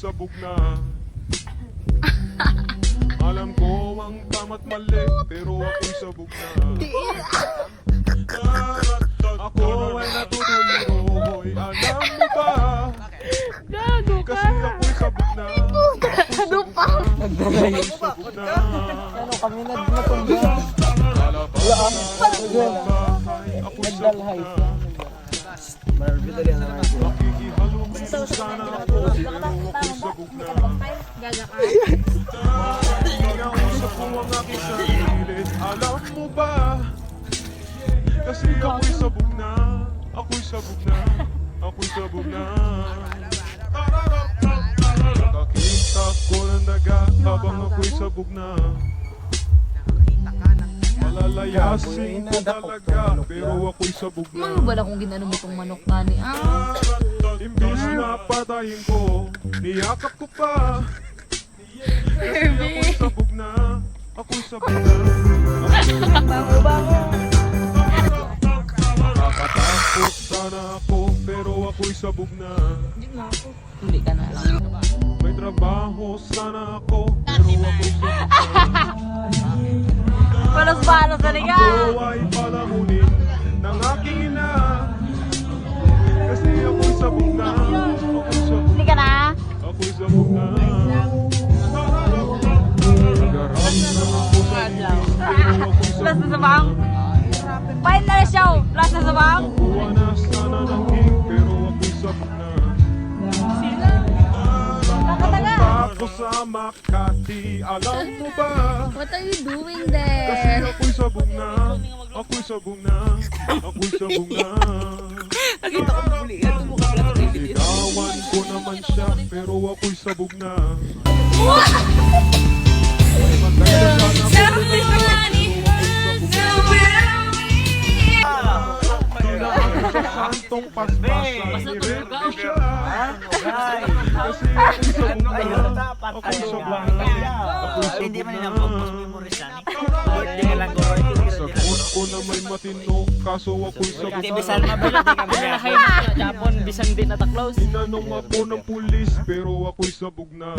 sabog na. Alam ko ang tama't mali, pero ako'y sabog na. Ako ay natutuloy, alam mo ba? Gago ka. Kasi ako'y sabog na. Ano pa? Ako'y sabog na. Ano kami nagmatumba? Wala ang bahay, ako'y sabog na. Makikihalubin sana ako, pero ako'y sabog na. Gaga ka. Inausap ko ang aking sarili, alam mo ba? Kasi ako'y sabog na, ako'y sabog na, ako'y sabog na. Nakakita ko ng daga habang ako'y sabog na. Malalayasin ko talaga, pero ako'y sabog na. Mga bala kung ginano mo itong manok tani. Imbis na patayin ko, niyakap ko pa. Kasi ako'y sabog na, ako'y sabog na. Nakatakot sana ako, pero ako'y sabog na. Hindi ka na lang. May trabaho sana ako, pero ako'y sabog na. Palos-palos na liga. Ako ay palamunin ng aking ina. Kasi ako'y sabog na, ako'y sabog Hindi ka na. ako'y sabog na. Nagaram na ako sa iyo, pero ako'y Plus sabog na sa bang. Final show. Plus na sa bang. Nakuha na sana ng king, pero ako'y sabog na. Nakataga. Ako sa Makati, alam mo ba? What are you doing Kasi there? ako'y sabog na, ako'y sabog na, ako'y sabog na. Nakita ko muli. Ito mo ka pala ito. Ligawan ko naman siya, pero ako'y sabog na. May matay na sana ako na, Kailangan sa santong paspasan ni Rete siya. Kasi ako'y sabog na, ako'y sabog na, ako'y Hindi man sabog nila na. focus memory sa ni. Birthday lang ko right here. Sagot ko na may matino, kaso ako'y sabog Di na. bisan mabalik di kami na. Japon bisan din na ta close. Tinanong ako ng pulis, pero ako'y sabog na.